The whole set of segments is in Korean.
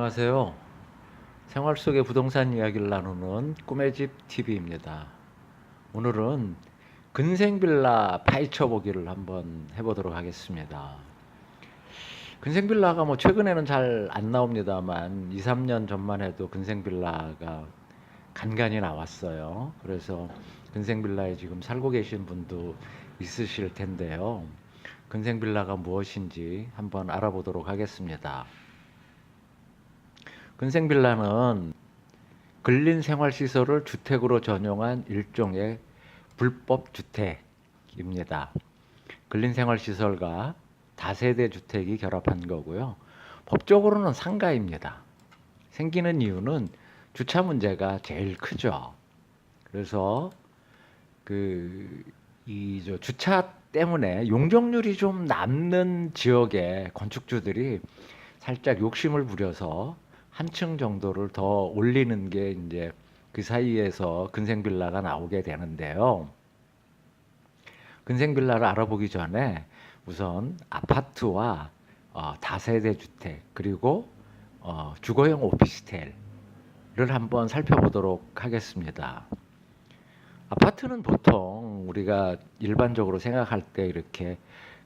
안녕하세요. 생활 속의 부동산 이야기를 나누는 꿈의 집 TV입니다. 오늘은 근생 빌라 파헤쳐 보기를 한번 해보도록 하겠습니다. 근생 빌라가 뭐 최근에는 잘 안 나옵니다만 2, 3년 전만 해도 근생 빌라가 간간히 나왔어요. 그래서 근생 빌라에 지금 살고 계신 분도 있으실 텐데요. 근생 빌라가 무엇인지 한번 알아보도록 하겠습니다. 근생 빌라는 근린 생활시설을 주택으로 전용한 일종의 불법 주택입니다. 근린 생활시설과 다세대 주택이 결합한 거고요. 법적으로는 상가입니다. 생기는 이유는 주차 문제가 제일 크죠. 그래서 주차 때문에 용적률이 좀 남는 지역의 건축주들이 살짝 욕심을 부려서 한 층 정도를 더 올리는 게 이제 그 사이에서 근생 빌라가 나오게 되는데요. 근생 빌라를 알아보기 전에 우선 아파트와 다세대 주택 그리고 주거용 오피스텔을 한번 살펴보도록 하겠습니다. 아파트는 보통 우리가 일반적으로 생각할 때 이렇게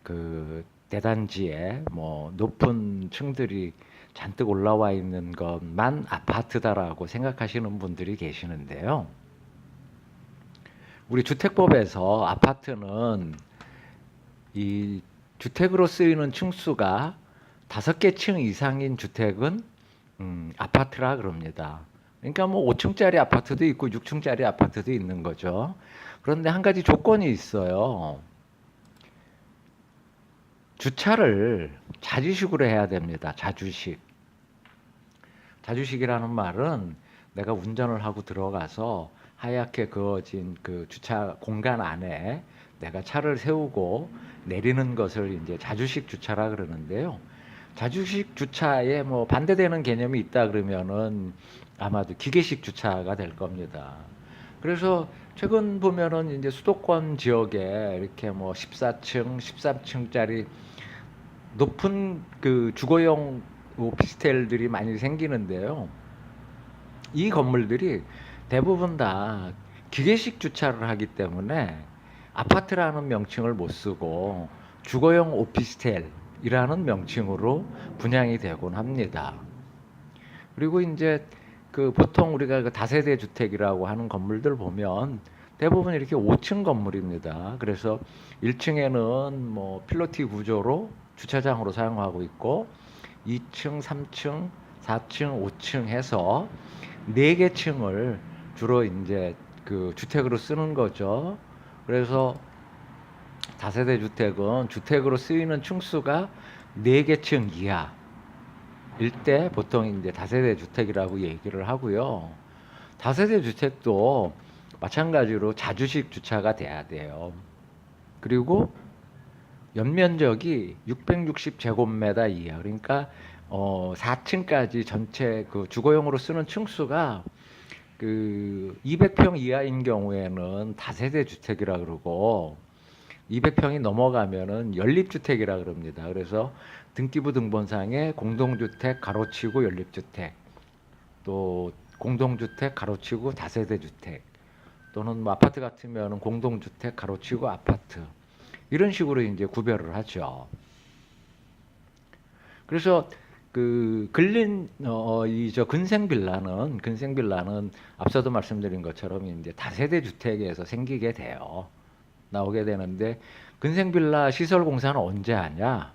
그 대단지에 뭐 높은 층들이 잔뜩 올라와 있는 것만 아파트다라고 생각하시는 분들이 계시는데요. 우리 주택법에서 아파트는 이 주택으로 쓰이는 층수가 5개 층 이상인 주택은 아파트라 그럽니다. 그러니까 뭐 5층짜리 아파트도 있고 6층짜리 아파트도 있는 거죠. 그런데 한 가지 조건이 있어요. 주차를 자주식으로 해야 됩니다. 자주식. 자주식이라는 말은 내가 운전을 하고 들어가서 하얗게 그어진 그 주차 공간 안에 내가 차를 세우고 내리는 것을 이제 자주식 주차라 그러는데요. 자주식 주차에 뭐 반대되는 개념이 있다 그러면은 아마도 기계식 주차가 될 겁니다. 그래서 최근 보면은 이제 수도권 지역에 이렇게 뭐 14층, 13층짜리 높은 그 주거용 오피스텔들이 많이 생기는데요. 이 건물들이 대부분 다 기계식 주차를 하기 때문에 아파트라는 명칭을 못 쓰고 주거용 오피스텔이라는 명칭으로 분양이 되곤 합니다. 그리고 이제 그 보통 우리가 그 다세대 주택이라고 하는 건물들 보면 대부분 이렇게 5층 건물입니다. 그래서 1층에는 뭐 필로티 구조로 주차장으로 사용하고 있고 2층, 3층, 4층, 5층 해서 4개 층을 주로 이제 그 주택으로 쓰는 거죠. 그래서 다세대 주택은 주택으로 쓰이는 층수가 4개 층 이하 일대 보통 이제 다세대 주택이라고 얘기를 하고요. 다세대 주택도 마찬가지로 자주식 주차가 돼야 돼요. 그리고 연면적이 660제곱미터 이하, 그러니까 4층까지 전체 그 주거용으로 쓰는 층수가 그 200평 이하인 경우에는 다세대 주택이라 그러고 200평이 넘어가면은 연립주택이라 그럽니다. 그래서 등기부 등본상에 공동주택 가로치고 연립주택, 또 공동주택 가로치고 다세대 주택, 또는 뭐 아파트 같으면 공동주택 가로치고 아파트, 이런 식으로 이제 구별을 하죠. 그래서 그 근린 이저 근생 빌라는 앞서도 말씀드린 것처럼 이제 다세대 주택에서 생기게 돼요. 나오게 되는데 근생 빌라 시설 공사는 언제 하냐?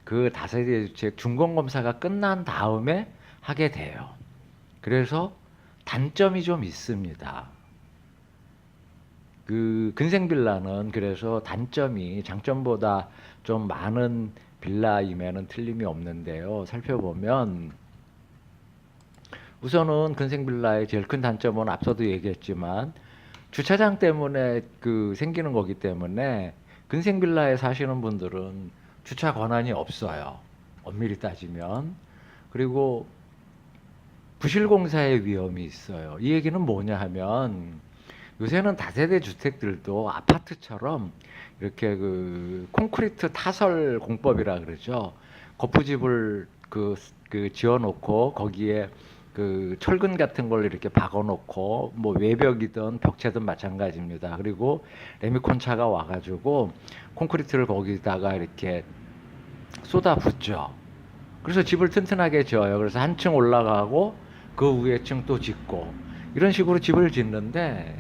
그 다세대 주택 준공 검사가 끝난 다음에 하게 돼요. 그래서 단점이 좀 있습니다. 그 근생 빌라는 그래서 단점이 장점보다 좀 많은 빌라임에는 틀림이 없는데요. 살펴보면 우선은 근생 빌라의 제일 큰 단점은 앞서도 얘기했지만 주차장 때문에 그 생기는 거기 때문에 근생 빌라에 사시는 분들은 주차 권한이 없어요. 엄밀히 따지면. 그리고 부실공사의 위험이 있어요. 이 얘기는 뭐냐 하면 요새는 다세대 주택들도 아파트처럼 이렇게 그 콘크리트 타설 공법이라 그러죠. 거푸집을 그 그 지어놓고 거기에 그 철근 같은 걸 이렇게 박아놓고 뭐 외벽이든 벽체든 마찬가지입니다. 그리고 레미콘차가 와가지고 콘크리트를 거기다가 이렇게 쏟아붓죠. 그래서 집을 튼튼하게 지어요. 그래서 한 층 올라가고 그 위에 층 또 짓고 이런 식으로 집을 짓는데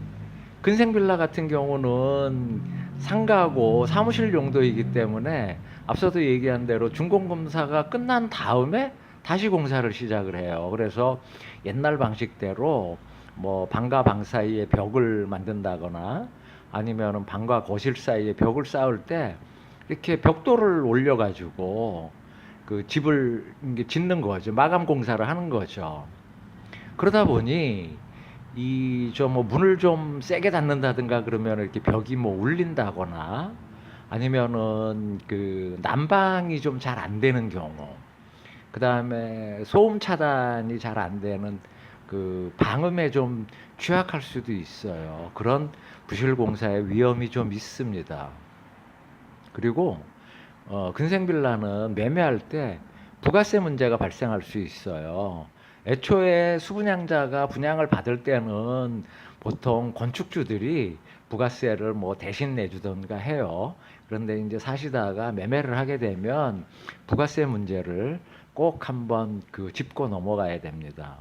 근생빌라 같은 경우는 상가고 사무실 용도이기 때문에 앞서도 얘기한 대로 준공검사가 끝난 다음에 다시 공사를 시작을 해요. 그래서 옛날 방식대로 뭐 방과 방 사이에 벽을 만든다거나 아니면은 방과 거실 사이에 벽을 쌓을 때 이렇게 벽돌을 올려가지고 그 집을 이게 짓는 거죠. 마감 공사를 하는 거죠. 그러다 보니 이 저 뭐 문을 좀 세게 닫는다든가 그러면 이렇게 벽이 뭐 울린다거나 아니면은 그 난방이 좀 잘 안 되는 경우, 그 다음에 소음 차단이 잘 안 되는 그 방음에 좀 취약할 수도 있어요. 그런 부실 공사의 위험이 좀 있습니다. 그리고 근생빌라는 매매할 때 부가세 문제가 발생할 수 있어요. 애초에 수분양자가 분양을 받을 때는 보통 건축주들이 부가세를 뭐 대신 내주던가 해요. 그런데 이제 사시다가 매매를 하게 되면 부가세 문제를 꼭 한번 그 짚고 넘어가야 됩니다.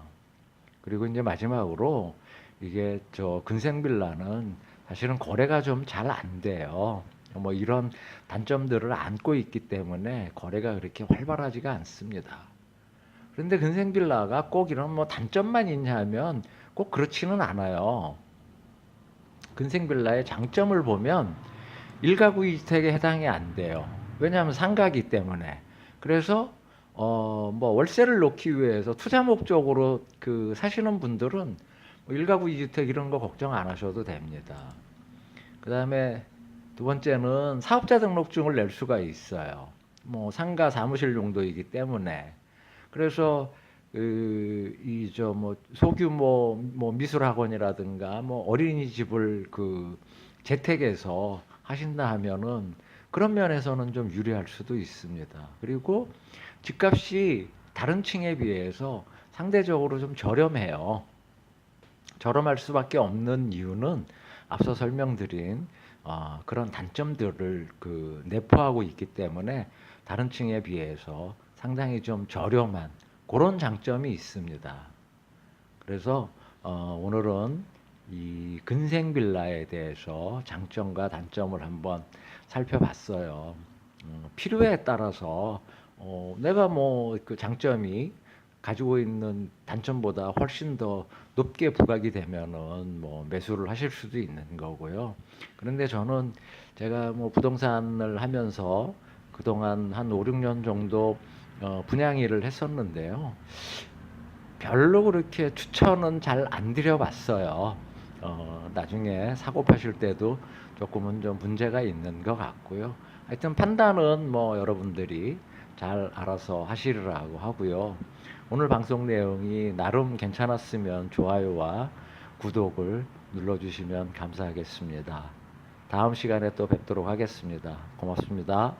그리고 이제 마지막으로 이게 저 근생빌라는 사실은 거래가 좀 잘 안 돼요. 뭐 이런 단점들을 안고 있기 때문에 거래가 그렇게 활발하지가 않습니다. 그런데 근생빌라가 꼭 이런 뭐 단점만 있냐 하면 꼭 그렇지는 않아요. 근생빌라의 장점을 보면 1가구 2주택에 해당이 안 돼요. 왜냐하면 상가기 때문에. 그래서 뭐 월세를 놓기 위해서 투자 목적으로 그 사시는 분들은 뭐 1가구 2주택 이런 거 걱정 안 하셔도 됩니다. 그 다음에 두 번째는 사업자 등록증을 낼 수가 있어요. 뭐 상가 사무실 용도이기 때문에. 그래서 이 저 뭐 소규모 뭐 미술학원이라든가 뭐 어린이집을 그 재택에서 하신다 하면은 그런 면에서는 좀 유리할 수도 있습니다. 그리고 집값이 다른 층에 비해서 상대적으로 좀 저렴해요. 저렴할 수밖에 없는 이유는 앞서 설명드린 그런 단점들을 그 내포하고 있기 때문에 다른 층에 비해서 상당히 좀 저렴한 그런 장점이 있습니다. 그래서 오늘은 이 근생 빌라에 대해서 장점과 단점을 한번 살펴봤어요. 필요에 따라서 내가 뭐 그 장점이 가지고 있는 단점보다 훨씬 더 높게 부각이 되면은 뭐 매수를 하실 수도 있는 거고요. 그런데 저는 제가 뭐 부동산을 하면서 그동안 한 5, 6년 정도 분양 일을 했었는데요. 별로 그렇게 추천은 잘 안 드려봤어요. 나중에 사고 파실 때도 조금은 좀 문제가 있는 것 같고요. 하여튼 판단은 뭐 여러분들이 잘 알아서 하시리라고 하고요. 오늘 방송 내용이 나름 괜찮았으면 좋아요와 구독을 눌러주시면 감사하겠습니다. 다음 시간에 또 뵙도록 하겠습니다. 고맙습니다.